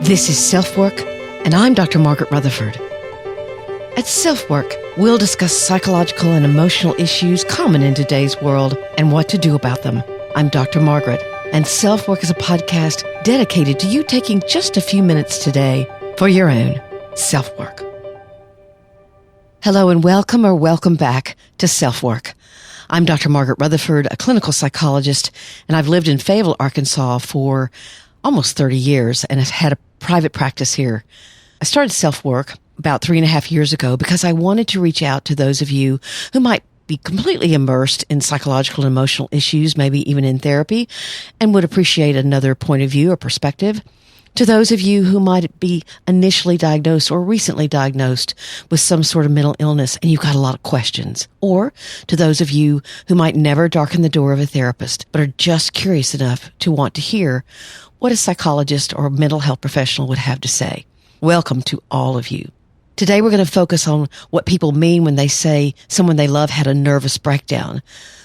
This is SelfWork, and I'm Dr. Margaret Rutherford. At SelfWork, we'll discuss psychological and emotional issues common in today's world and what to do about them. I'm Dr. Margaret, and SelfWork is a podcast dedicated to you taking just a few minutes today for your own self-work. Hello and welcome back to SelfWork. I'm Dr. Margaret Rutherford, a clinical psychologist, and I've lived in Fayetteville, Arkansas for almost 30 years and have had a private practice here. I started SelfWork about 3.5 years ago because I wanted to reach out to those of you who might be completely immersed in psychological and emotional issues, maybe even in therapy, and would appreciate another point of view or perspective. To those of you who might be initially diagnosed or recently diagnosed with some sort of mental illness and you've got a lot of questions. Or to those of you who might never darken the door of a therapist but are just curious enough to want to hear what a psychologist or mental health professional would have to say. Welcome to all of you. Today we're going to focus on what people mean when they say someone they love had a nervous breakdown.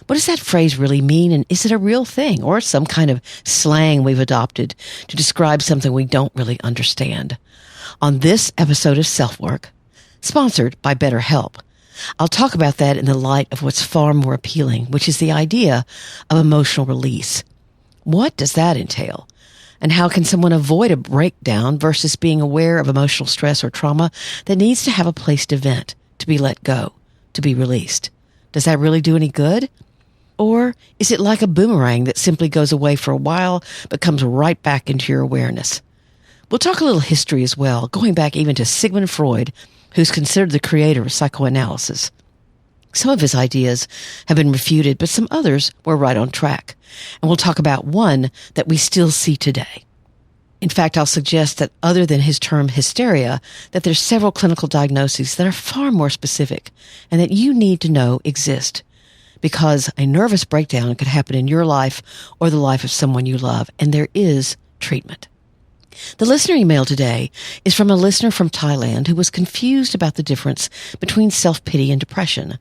What does that phrase really mean, and is it a real thing or some kind of slang we've adopted to describe something we don't really understand? On this episode of SelfWork, sponsored by BetterHelp, I'll talk about that in the light of what's far more appealing, which is the idea of emotional release. What does that entail? And how can someone avoid a breakdown versus being aware of emotional stress or trauma that needs to have a place to vent, to be let go, to be released? Does that really do any good? Or is it like a boomerang that simply goes away for a while but comes right back into your awareness? We'll talk a little history as well, going back even to Sigmund Freud, who's considered the creator of psychoanalysis. Some of his ideas have been refuted, but some others were right on track. And we'll talk about one that we still see today. In fact, I'll suggest that other than his term hysteria, that there's several clinical diagnoses that are far more specific and that you need to know exist. Because a nervous breakdown could happen in your life or the life of someone you love, and there is treatment. The listener email today is from a listener from Thailand who was confused about the difference between self-pity and depression.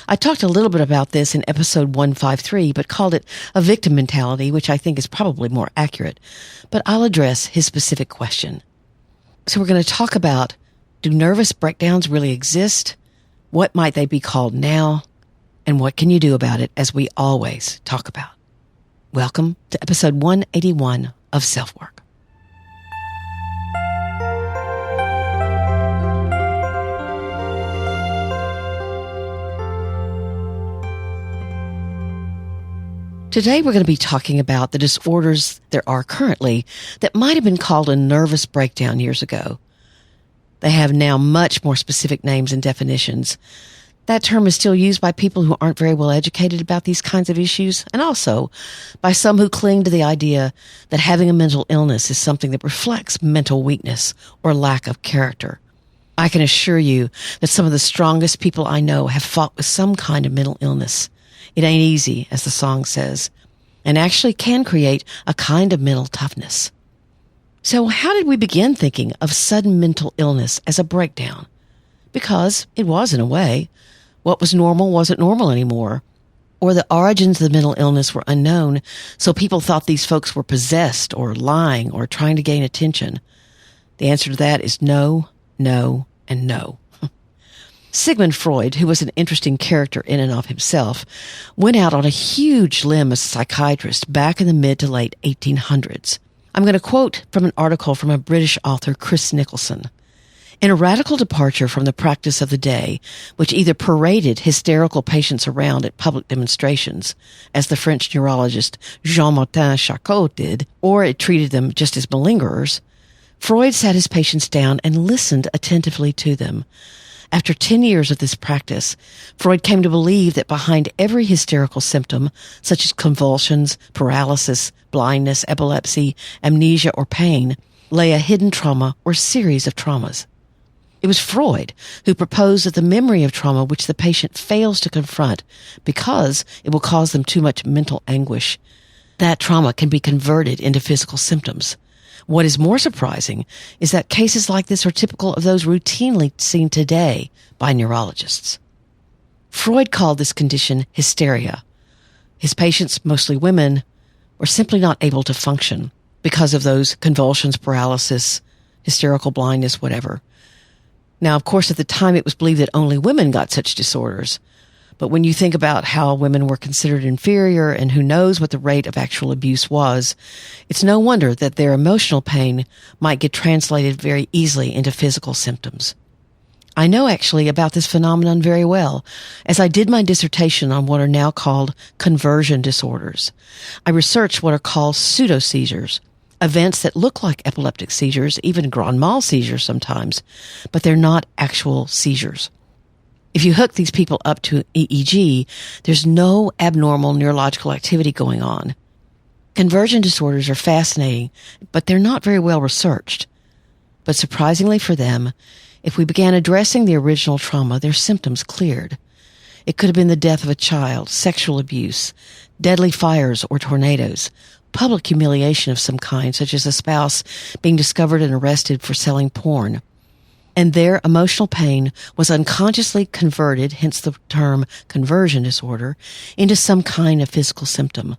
I talked a little bit about this in episode 153, but called it a victim mentality, which I think is probably more accurate. But I'll address his specific question. So we're going to talk about, do nervous breakdowns really exist? What might they be called now? And what can you do about it, as we always talk about? Welcome to episode 181 of SelfWork. Today we're going to be talking about the disorders there are currently that might have been called a nervous breakdown years ago. They have now much more specific names and definitions. That term is still used by people who aren't very well educated about these kinds of issues, and also by some who cling to the idea that having a mental illness is something that reflects mental weakness or lack of character. I can assure you that some of the strongest people I know have fought with some kind of mental illness. It ain't easy, as the song says, and actually can create a kind of mental toughness. So how did we begin thinking of sudden mental illness as a breakdown? Because it was, in a way. What was normal wasn't normal anymore. Or the origins of the mental illness were unknown, so people thought these folks were possessed or lying or trying to gain attention. The answer to that is no, no, and no. Sigmund Freud, who was an interesting character in and of himself, went out on a huge limb as a psychiatrist back in the mid to late 1800s. I'm going to quote from an article from a British author, Chris Nicholson. In a radical departure from the practice of the day, which either paraded hysterical patients around at public demonstrations, as the French neurologist Jean-Martin Charcot did, or it treated them just as malingerers, Freud sat his patients down and listened attentively to them. After 10 years of this practice, Freud came to believe that behind every hysterical symptom, such as convulsions, paralysis, blindness, epilepsy, amnesia, or pain, lay a hidden trauma or series of traumas. It was Freud who proposed that the memory of trauma which the patient fails to confront because it will cause them too much mental anguish, that trauma can be converted into physical symptoms. What is more surprising is that cases like this are typical of those routinely seen today by neurologists. Freud called this condition hysteria. His patients, mostly women, were simply not able to function because of those convulsions, paralysis, hysterical blindness, whatever. Now, of course, at the time it was believed that only women got such disorders. But when you think about how women were considered inferior and who knows what the rate of actual abuse was, it's no wonder that their emotional pain might get translated very easily into physical symptoms. I know actually about this phenomenon very well, as I did my dissertation on what are now called conversion disorders. I researched what are called pseudo-seizures, events that look like epileptic seizures, even grand mal seizures sometimes, but they're not actual seizures. If you hook these people up to EEG, there's no abnormal neurological activity going on. Conversion disorders are fascinating, but they're not very well researched. But surprisingly for them, if we began addressing the original trauma, their symptoms cleared. It could have been the death of a child, sexual abuse, deadly fires or tornadoes, public humiliation of some kind, such as a spouse being discovered and arrested for selling porn. And their emotional pain was unconsciously converted, hence the term conversion disorder, into some kind of physical symptom.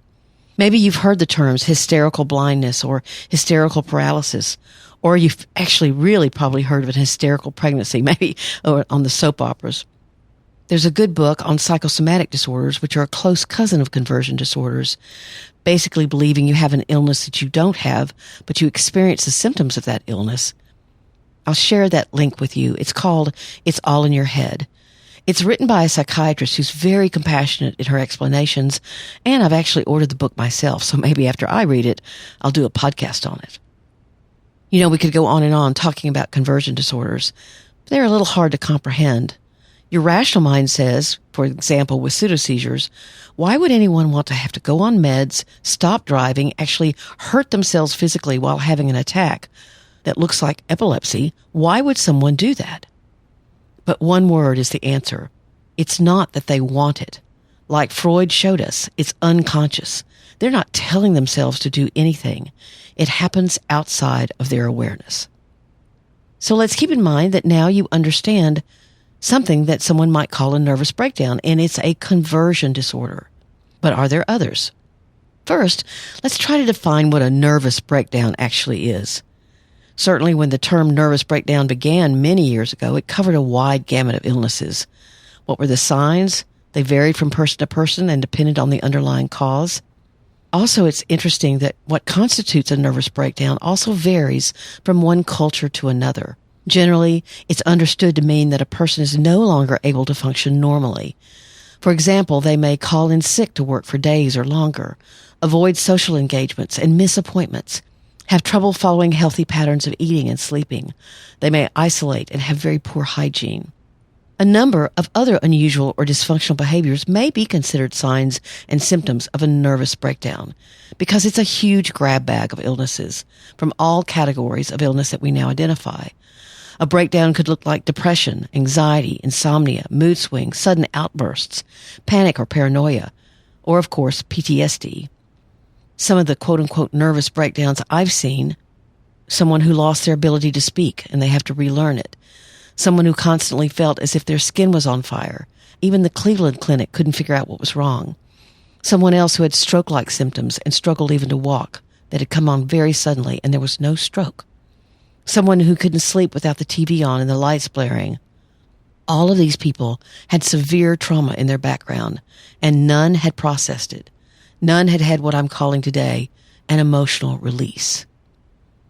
Maybe you've heard the terms hysterical blindness or hysterical paralysis, or you've actually really probably heard of an hysterical pregnancy, maybe on the soap operas. There's a good book on psychosomatic disorders, which are a close cousin of conversion disorders, basically believing you have an illness that you don't have, but you experience the symptoms of that illness. I'll share that link with you. It's called It's All in Your Head. It's written by a psychiatrist who's very compassionate in her explanations, and I've actually ordered the book myself, so maybe after I read it, I'll do a podcast on it. You know, we could go on and on talking about conversion disorders, but they're a little hard to comprehend. Your rational mind says, for example, with pseudoseizures, why would anyone want to have to go on meds, stop driving, actually hurt themselves physically while having an attack that looks like epilepsy? Why would someone do that? But one word is the answer. It's not that they want it. Like Freud showed us, it's unconscious. They're not telling themselves to do anything. It happens outside of their awareness. So let's keep in mind that now you understand something that someone might call a nervous breakdown, and it's a conversion disorder. But are there others? First, let's try to define what a nervous breakdown actually is. Certainly when the term nervous breakdown began many years ago, it covered a wide gamut of illnesses. What were the signs? They varied from person to person and depended on the underlying cause. Also, it's interesting that what constitutes a nervous breakdown also varies from one culture to another. Generally, it's understood to mean that a person is no longer able to function normally. For example, they may call in sick to work for days or longer, avoid social engagements and miss appointments, have trouble following healthy patterns of eating and sleeping. They may isolate and have very poor hygiene. A number of other unusual or dysfunctional behaviors may be considered signs and symptoms of a nervous breakdown because it's a huge grab bag of illnesses from all categories of illness that we now identify. A breakdown could look like depression, anxiety, insomnia, mood swings, sudden outbursts, panic or paranoia, or of course PTSD. Some of the quote-unquote nervous breakdowns I've seen, someone who lost their ability to speak and they have to relearn it. Someone who constantly felt as if their skin was on fire. Even the Cleveland Clinic couldn't figure out what was wrong. Someone else who had stroke-like symptoms and struggled even to walk, that had come on very suddenly and there was no stroke. Someone who couldn't sleep without the TV on and the lights blaring. All of these people had severe trauma in their background, and none had processed it. None had had what I'm calling today an emotional release.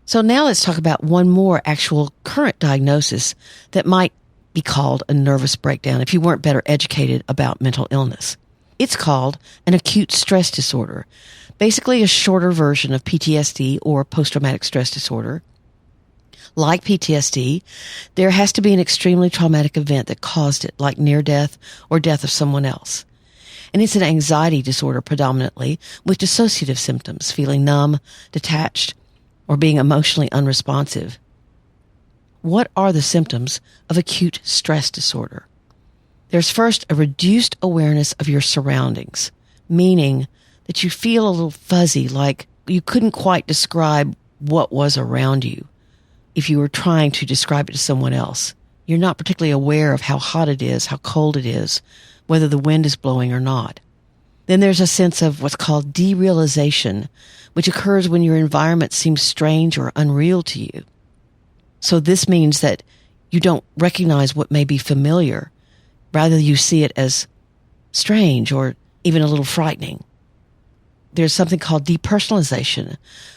So now let's talk about one more actual current diagnosis that might be called a nervous breakdown if you weren't better educated about mental illness. It's called an acute stress disorder, basically a shorter version of PTSD or post-traumatic stress disorder. Like PTSD, there has to be an extremely traumatic event that caused it, like near death or death of someone else. And it's an anxiety disorder predominantly with dissociative symptoms, feeling numb, detached, or being emotionally unresponsive. What are the symptoms of acute stress disorder? There's first a reduced awareness of your surroundings, meaning that you feel a little fuzzy, like you couldn't quite describe what was around you if you were trying to describe it to someone else. You're not particularly aware of how hot it is, how cold it is, whether the wind is blowing or not. Then there's a sense of what's called derealization, which occurs when your environment seems strange or unreal to you. So this means that you don't recognize what may be familiar. Rather, you see it as strange or even a little frightening. There's something called depersonalization,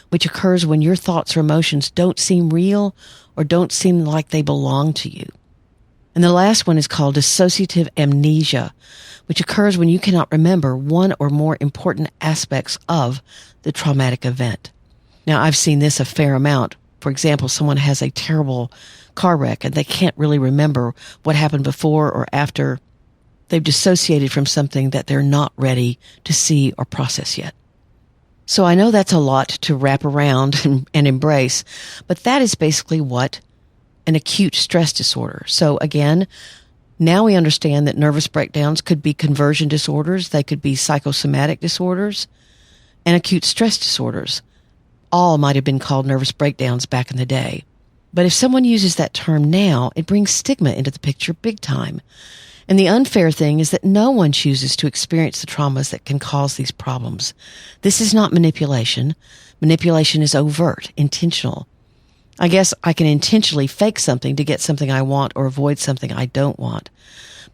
which occurs when your thoughts or emotions don't seem real or don't seem like they belong to you. And the last one is called dissociative amnesia, which occurs when you cannot remember one or more important aspects of the traumatic event. Now, I've seen this a fair amount. For example, someone has a terrible car wreck and they can't really remember what happened before or after. They've dissociated from something that they're not ready to see or process yet. So I know that's a lot to wrap around and embrace, but that is basically what an acute stress disorder. So again, now we understand that nervous breakdowns could be conversion disorders, they could be psychosomatic disorders, and acute stress disorders. All might have been called nervous breakdowns back in the day. But if someone uses that term now, it brings stigma into the picture big time. And the unfair thing is that no one chooses to experience the traumas that can cause these problems. This is not manipulation. Manipulation is overt, intentional. I guess I can intentionally fake something to get something I want or avoid something I don't want.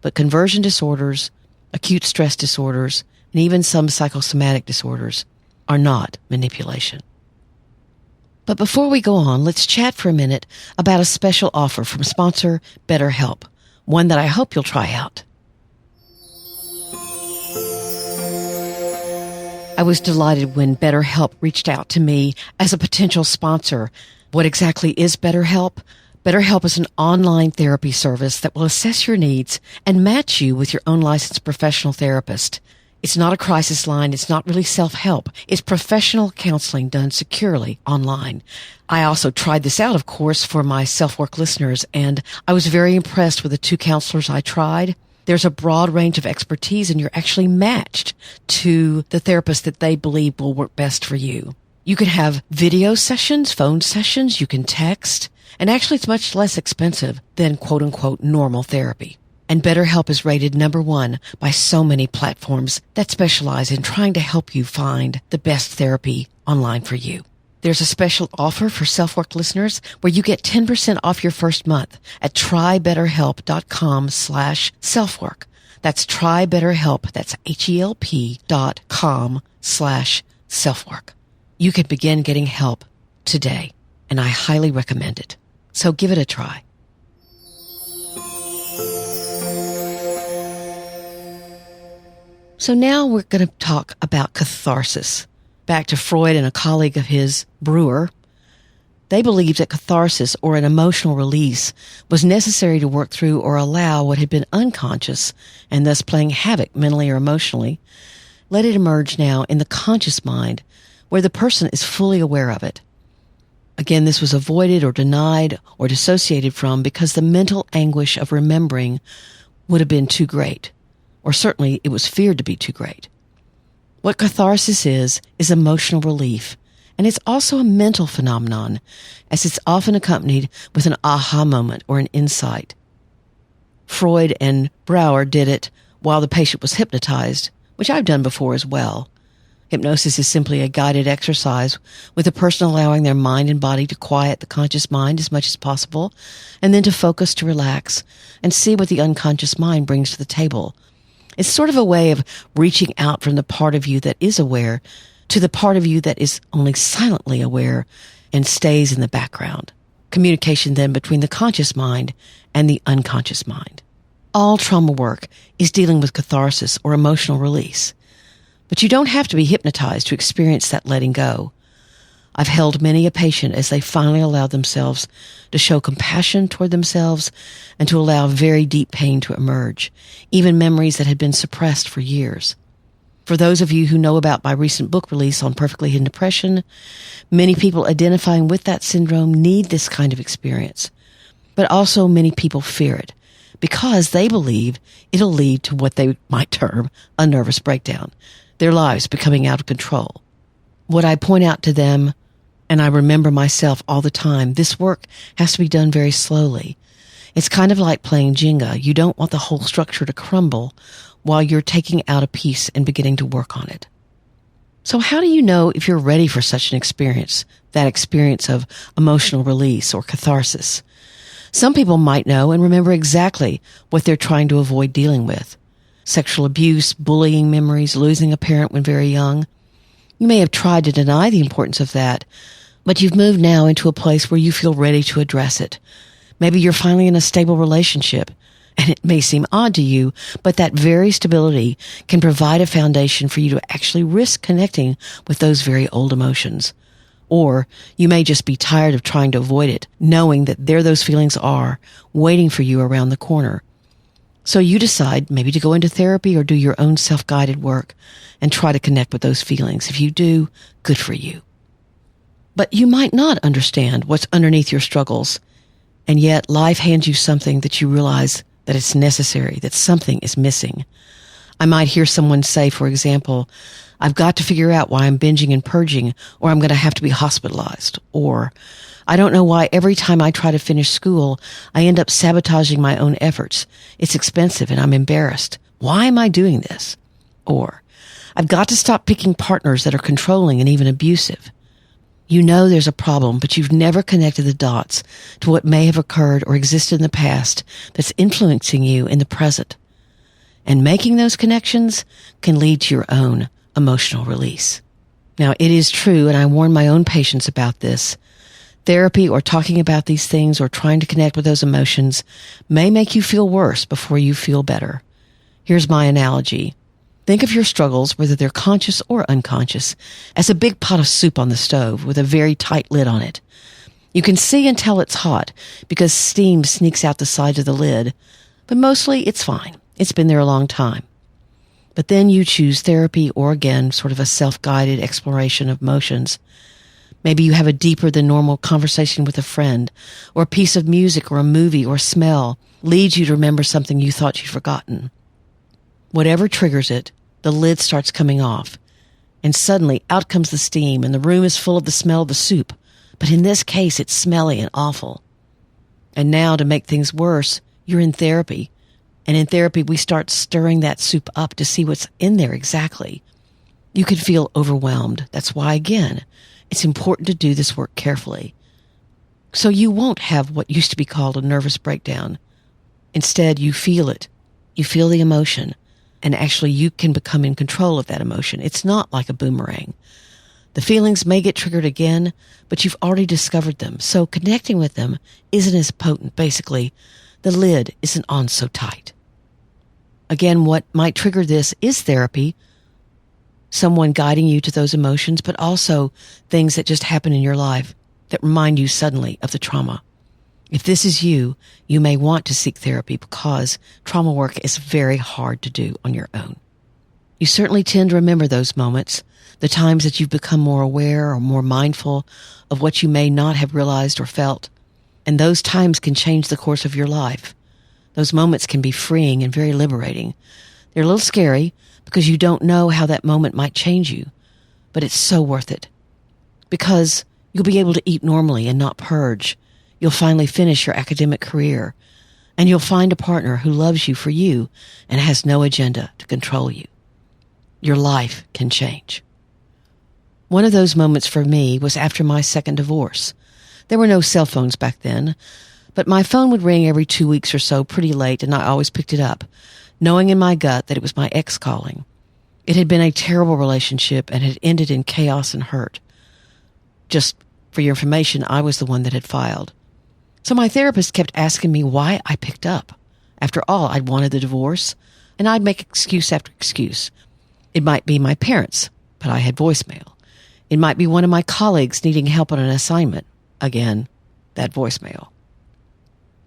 But conversion disorders, acute stress disorders, and even some psychosomatic disorders are not manipulation. But before we go on, let's chat for a minute about a special offer from sponsor BetterHelp, one that I hope you'll try out. I was delighted when BetterHelp reached out to me as a potential sponsor. What exactly is BetterHelp? BetterHelp is an online therapy service that will assess your needs and match you with your own licensed professional therapist. It's not a crisis line. It's not really self-help. It's professional counseling done securely online. I also tried this out, of course, for my SelfWork listeners, and I was very impressed with the 2 counselors I tried. There's a broad range of expertise, and you're actually matched to the therapist that they believe will work best for you. You can have video sessions, phone sessions, you can text, and actually it's much less expensive than quote-unquote normal therapy. And BetterHelp is rated #1 by so many platforms that specialize in trying to help you find the best therapy online for you. There's a special offer for SelfWork listeners where you get 10% off your first month at trybetterhelp.com/selfwork. That's trybetterhelp, that's HELP.com/selfwork. You can begin getting help today, and I highly recommend it. So give it a try. So now we're going to talk about catharsis. Back to Freud and a colleague of his, Brewer. They believed that catharsis, or an emotional release, was necessary to work through or allow what had been unconscious, and thus playing havoc mentally or emotionally. Let it emerge now in the conscious mind, where the person is fully aware of it. Again, this was avoided or denied or dissociated from because the mental anguish of remembering would have been too great, or certainly it was feared to be too great. What catharsis is emotional relief, and it's also a mental phenomenon, as it's often accompanied with an aha moment or an insight. Freud and Brower did it while the patient was hypnotized, which I've done before as well. Hypnosis is simply a guided exercise with the person allowing their mind and body to quiet the conscious mind as much as possible, and then to focus, to relax, and see what the unconscious mind brings to the table. It's sort of a way of reaching out from the part of you that is aware to the part of you that is only silently aware and stays in the background. Communication then between the conscious mind and the unconscious mind. All trauma work is dealing with catharsis or emotional release. But you don't have to be hypnotized to experience that letting go. I've held many a patient as they finally allow themselves to show compassion toward themselves and to allow very deep pain to emerge, even memories that had been suppressed for years. For those of you who know about my recent book release on perfectly hidden depression, many people identifying with that syndrome need this kind of experience. But also many people fear it because they believe it'll lead to what they might term a nervous breakdown, their lives becoming out of control. What I point out to them, and I remember myself all the time, this work has to be done very slowly. It's kind of like playing Jenga. You don't want the whole structure to crumble while you're taking out a piece and beginning to work on it. So how do you know if you're ready for such an experience, that experience of emotional release or catharsis? Some people might know and remember exactly what they're trying to avoid dealing with. Sexual abuse, bullying memories, losing a parent when very young. You may have tried to deny the importance of that, but you've moved now into a place where you feel ready to address it. Maybe you're finally in a stable relationship, and it may seem odd to you, but that very stability can provide a foundation for you to actually risk connecting with those very old emotions. Or you may just be tired of trying to avoid it, knowing that there those feelings are, waiting for you around the corner. So you decide maybe to go into therapy or do your own self-guided work and try to connect with those feelings. If you do, good for you. But you might not understand what's underneath your struggles, and yet life hands you something that you realize that it's necessary, that something is missing. I might hear someone say, for example, I've got to figure out why I'm binging and purging, or I'm going to have to be hospitalized. Or, I don't know why every time I try to finish school, I end up sabotaging my own efforts. It's expensive and I'm embarrassed. Why am I doing this? Or, I've got to stop picking partners that are controlling and even abusive. You know there's a problem, but you've never connected the dots to what may have occurred or existed in the past that's influencing you in the present. And making those connections can lead to your own emotional release. Now, it is true, and I warn my own patients about this. Therapy or talking about these things or trying to connect with those emotions may make you feel worse before you feel better. Here's my analogy. Think of your struggles, whether they're conscious or unconscious, as a big pot of soup on the stove with a very tight lid on it. You can see and tell it's hot because steam sneaks out the sides of the lid, but mostly it's fine. It's been there a long time. But then you choose therapy or, again, sort of a self-guided exploration of emotions. Maybe you have a deeper than normal conversation with a friend, or a piece of music or a movie or smell leads you to remember something you thought you'd forgotten. Whatever triggers it, the lid starts coming off, and suddenly out comes the steam, and the room is full of the smell of the soup. But in this case, it's smelly and awful. And now, to make things worse, you're in therapy. And in therapy, we start stirring that soup up to see what's in there exactly. You could feel overwhelmed. That's why, again, it's important to do this work carefully. So you won't have what used to be called a nervous breakdown. Instead, you feel it. You feel the emotion. And actually, you can become in control of that emotion. It's not like a boomerang. The feelings may get triggered again, but you've already discovered them. So connecting with them isn't as potent. Basically, the lid isn't on so tight. Again, what might trigger this is therapy, someone guiding you to those emotions, but also things that just happen in your life that remind you suddenly of the trauma. If this is you, you may want to seek therapy because trauma work is very hard to do on your own. You certainly tend to remember those moments, the times that you've become more aware or more mindful of what you may not have realized or felt. And those times can change the course of your life. Those moments can be freeing and very liberating. They're a little scary because you don't know how that moment might change you, but it's so worth it. Because you'll be able to eat normally and not purge. You'll finally finish your academic career, and you'll find a partner who loves you for you and has no agenda to control you. Your life can change. One of those moments for me was after my second divorce. There were no cell phones back then, but my phone would ring every 2 weeks or so pretty late, and I always picked it up, knowing in my gut that it was my ex calling. It had been a terrible relationship and had ended in chaos and hurt. Just for your information, I was the one that had filed. So my therapist kept asking me why I picked up. After all, I'd wanted the divorce, and I'd make excuse after excuse. It might be my parents, but I had voicemail. It might be one of my colleagues needing help on an assignment. Again, that voicemail.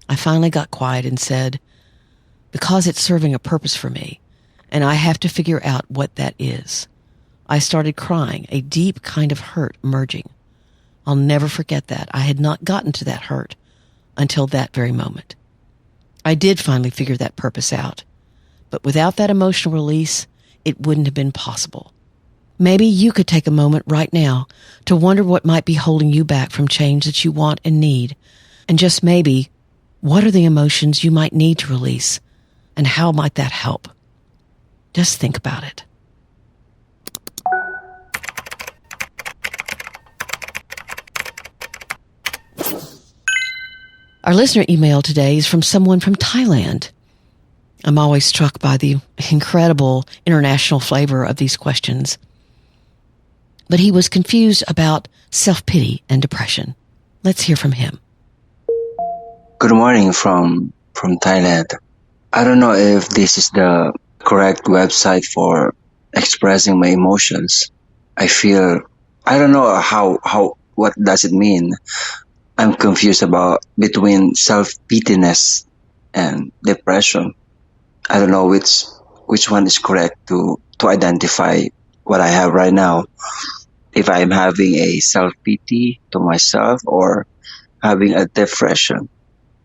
I finally got quiet and said, because it's serving a purpose for me, and I have to figure out what that is. I started crying, a deep kind of hurt emerging. I'll never forget that. I had not gotten to that hurt until that very moment. I did finally figure that purpose out, but without that emotional release, it wouldn't have been possible. Maybe you could take a moment right now to wonder what might be holding you back from change that you want and need, and just maybe, what are the emotions you might need to release, and how might that help? Just think about it. Our listener email today is from someone from Thailand. I'm always struck by the incredible international flavor of these questions. But he was confused about self-pity and depression. Let's hear from him. Good morning from Thailand. I don't know if this is the correct website for expressing my emotions. I don't know what does it mean. I'm confused between self-pityness and depression. I don't know which one is correct to identify what I have right now. If I'm having a self-pity to myself or having a depression.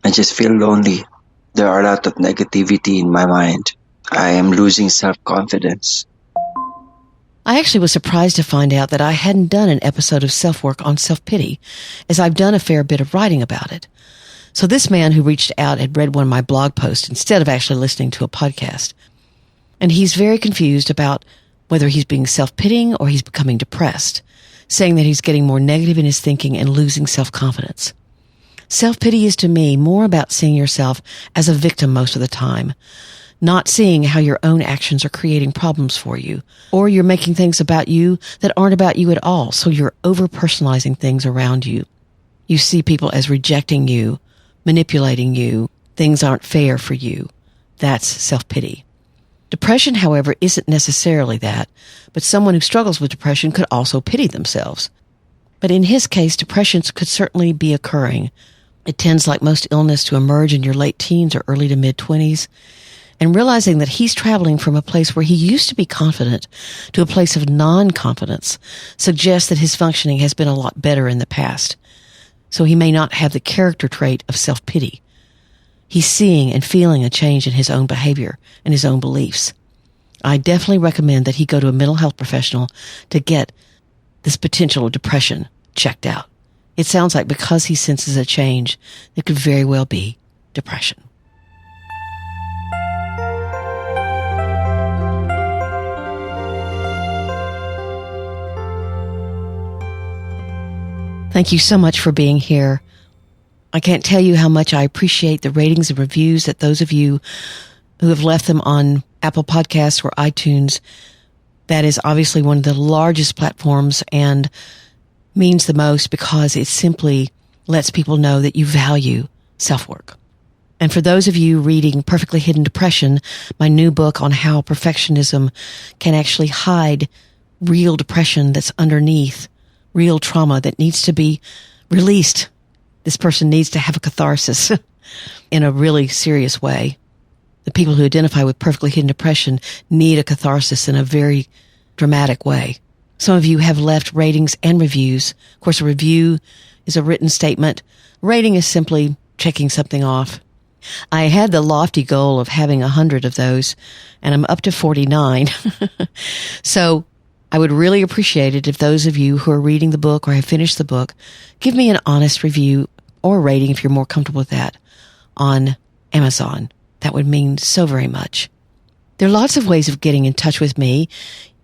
I just feel lonely. There are a lot of negativity in my mind. I am losing self-confidence. I actually was surprised to find out that I hadn't done an episode of SelfWork on self-pity, as I've done a fair bit of writing about it. So this man who reached out had read one of my blog posts instead of actually listening to a podcast. And he's very confused about whether he's being self-pitying or he's becoming depressed, saying that he's getting more negative in his thinking and losing self-confidence. Self-pity is to me more about seeing yourself as a victim most of the time, not seeing how your own actions are creating problems for you, or you're making things about you that aren't about you at all, so you're over-personalizing things around you. You see people as rejecting you, manipulating you, things aren't fair for you. That's self-pity. Depression, however, isn't necessarily that, but someone who struggles with depression could also pity themselves. But in his case, depression could certainly be occurring. It tends, like most illness, to emerge in your late teens or early to mid-20s. And realizing that he's traveling from a place where he used to be confident to a place of non-confidence suggests that his functioning has been a lot better in the past. So he may not have the character trait of self-pity. He's seeing and feeling a change in his own behavior and his own beliefs. I definitely recommend that he go to a mental health professional to get this potential of depression checked out. It sounds like because he senses a change, it could very well be depression. Thank you so much for being here. I can't tell you how much I appreciate the ratings and reviews that those of you who have left them on Apple Podcasts or iTunes. That is obviously one of the largest platforms and means the most because it simply lets people know that you value self-work. And for those of you reading Perfectly Hidden Depression, my new book on how perfectionism can actually hide real depression that's underneath, real trauma that needs to be released. This person needs to have a catharsis in a really serious way. The people who identify with perfectly hidden depression need a catharsis in a very dramatic way. Some of you have left ratings and reviews. Of course, a review is a written statement. Rating is simply checking something off. I had the lofty goal of having 100 of those, and I'm up to 49. So I would really appreciate it if those of you who are reading the book or have finished the book, give me an honest review or rating if you're more comfortable with that on Amazon. That would mean so very much. There are lots of ways of getting in touch with me.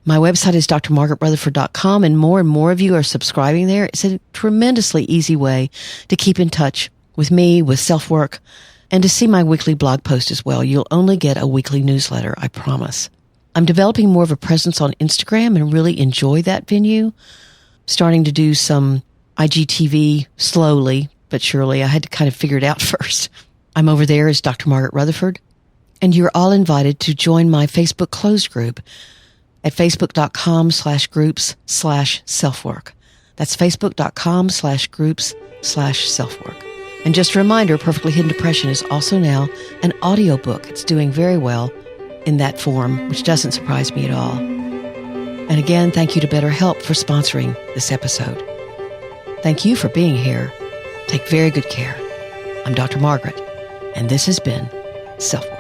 My website is drmargaretrutherford.com, and more of you are subscribing there. It's a tremendously easy way to keep in touch with me, with SelfWork, and to see my weekly blog post as well. You'll only get a weekly newsletter, I promise. I'm developing more of a presence on Instagram and really enjoy that venue. Starting to do some IGTV slowly, but surely. I had to kind of figure it out first. I'm over there as Dr. Margaret Rutherford, and you're all invited to join my Facebook closed group at facebook.com/groups/selfwork. That's facebook.com/groups/selfwork. And just a reminder, Perfectly Hidden Depression is also now an audiobook. It's doing very well in that form, which doesn't surprise me at all. And again, thank you to BetterHelp for sponsoring this episode. Thank you for being here. Take very good care. I'm Dr. Margaret, and this has been SelfWork.